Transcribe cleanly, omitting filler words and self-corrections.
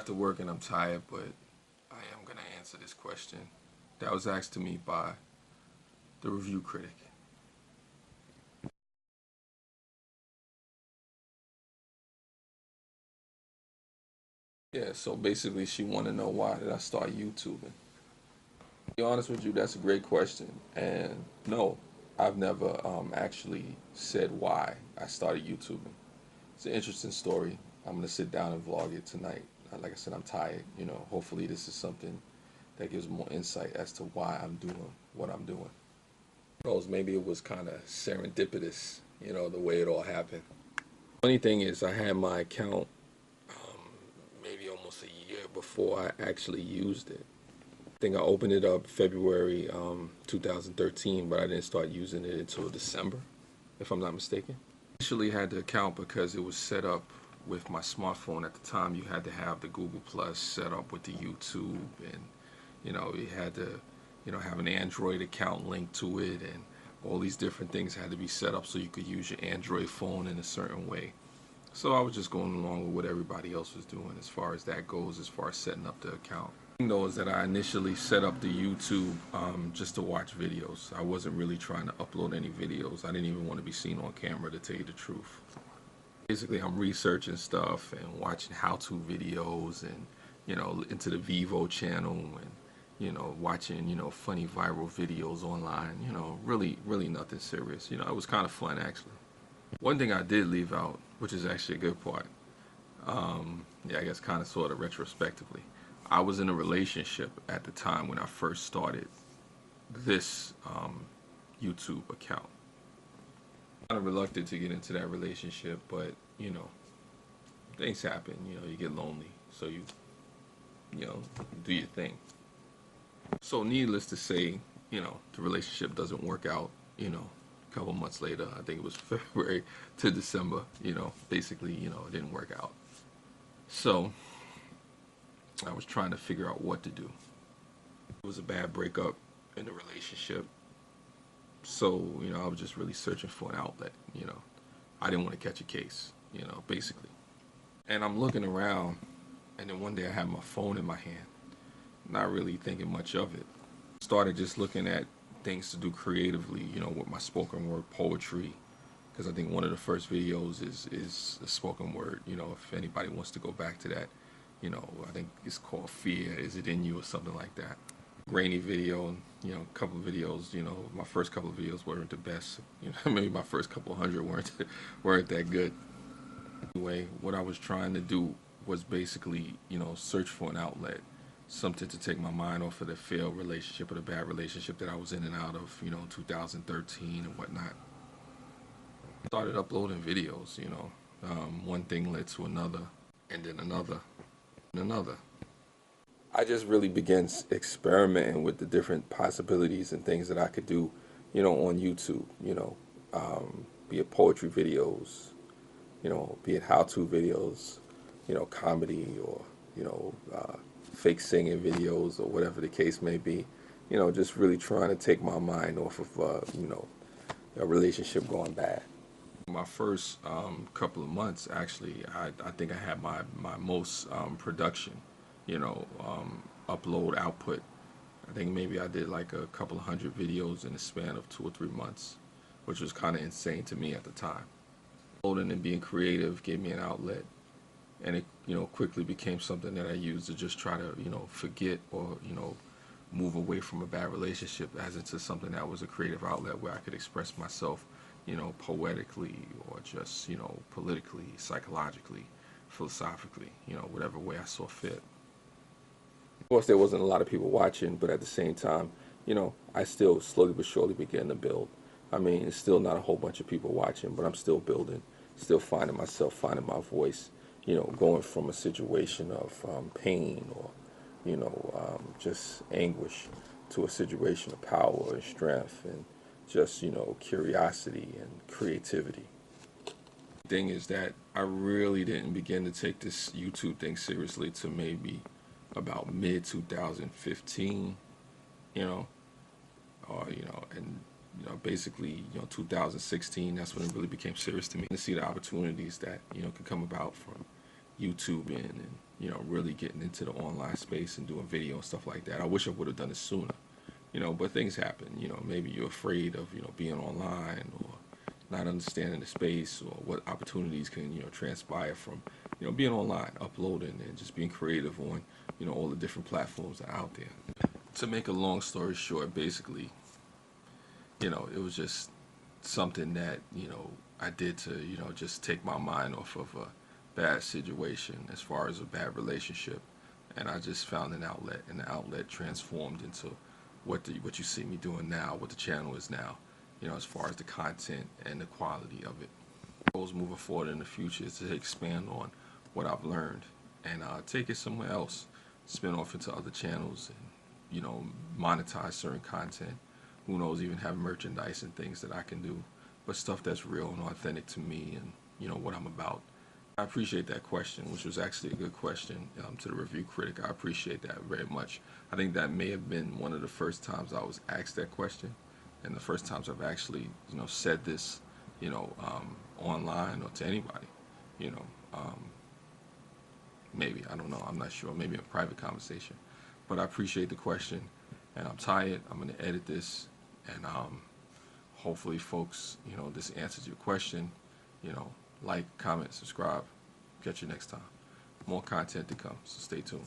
After work and I'm tired, but I am going to answer this question that was asked to me by the review critic. Yeah, so basically she wanted to know, why did I start YouTubing? To be honest with you, that's a great question. And no, I've never actually said why I started YouTubing. It's an interesting story. I'm going to sit down and vlog it tonight. Like I said, I'm tired. Hopefully this is something that gives more insight as to why I'm doing what I'm doing. Who knows, maybe it was kind of serendipitous, the way it all happened. Funny thing is, I had my account maybe almost a year before I actually used it. I think I opened it up February 2013, but I didn't start using it until December, if I'm not mistaken. I initially had the account because it was set up with my smartphone. At the time, you had to have the Google Plus set up with the YouTube, and you had to have an Android account linked to it, and all these different things had to be set up so you could use your Android phone in a certain way. So I was just going along with what everybody else was doing as far as that goes, as far as setting up the account. The thing though is that I initially set up the YouTube just to watch videos. I wasn't really trying to upload any videos. I didn't even want to be seen on camera, to tell you the truth. Basically, I'm researching stuff and watching how-to videos, and into the Vivo channel, and watching funny viral videos online. Really nothing serious. It was kind of fun, actually. One thing I did leave out, which is actually a good part, yeah, I guess kind of sort of retrospectively, I was in a relationship at the time when I first started this YouTube account. Kind of reluctant to get into that relationship, but things happen. You get lonely, so you do your thing. So needless to say, the relationship doesn't work out. A couple months later, I think it was February to December, basically, it didn't work out. So I was trying to figure out what to do. It was a bad breakup in the relationship. So, I was just really searching for an outlet, I didn't want to catch a case, basically. And I'm looking around, and then one day I had my phone in my hand, not really thinking much of it. Started just looking at things to do creatively, with my spoken word poetry, because I think one of the first videos is a spoken word. If anybody wants to go back to that, I think it's called Fear, Is It In You, or something like that. Grainy video, a couple of videos, my first couple of videos weren't the best. Maybe my first couple hundred weren't that good. Anyway, what I was trying to do was basically, search for an outlet, something to take my mind off of the failed relationship or the bad relationship that I was in and out of, 2013 and whatnot. Started uploading videos, one thing led to another, and then another, and another. I just really began experimenting with the different possibilities and things that I could do, on YouTube, be it poetry videos, be it how-to videos, comedy, or, fake singing videos, or whatever the case may be, just really trying to take my mind off of, a relationship going bad. My first couple of months, actually, I think I had my most production, upload output. I think maybe I did like a couple of hundred videos in the span of 2 or 3 months, which was kind of insane to me at the time. Uploading and being creative gave me an outlet, and it quickly became something that I used to just try to forget, or move away from a bad relationship, as into something that was a creative outlet where I could express myself, poetically, or just politically, psychologically, philosophically, whatever way I saw fit. Of course, there wasn't a lot of people watching, but at the same time, I still slowly but surely began to build. I mean, it's still not a whole bunch of people watching, but I'm still building, still finding myself, finding my voice, going from a situation of pain, or, just anguish, to a situation of power and strength, and just, curiosity and creativity. The thing is that I really didn't begin to take this YouTube thing seriously till maybe about mid 2015, or and basically 2016. That's when it really became serious to me, to see the opportunities that could come about from YouTubing, and really getting into the online space and doing video and stuff like that. I wish I would have done it sooner, but things happen. Maybe you're afraid of, being online, or not understanding the space, or what opportunities can, transpire from, being online, uploading, and just being creative on, all the different platforms that are out there. To make a long story short, basically, it was just something that, I did to, just take my mind off of a bad situation as far as a bad relationship. And I just found an outlet, and the outlet transformed into what you see me doing now, what the channel is now, as far as the content and the quality of it. Goals moving forward in the future is to expand on what I've learned and take it somewhere else, spin off into other channels, and monetize certain content. Who knows, even have merchandise and things that I can do, but stuff that's real and authentic to me and what I'm about. I appreciate that question, which was actually a good question, to the review critic. I appreciate that very much. I think that may have been one of the first times I was asked that question, and the first times I've actually, said this, online or to anybody. You know, um, Maybe, I don't know, I'm not sure. Maybe a private conversation. But I appreciate the question, and I'm tired. I'm going to edit this, and hopefully, folks, this answers your question. Like, comment, subscribe. Catch you next time. More content to come, so stay tuned.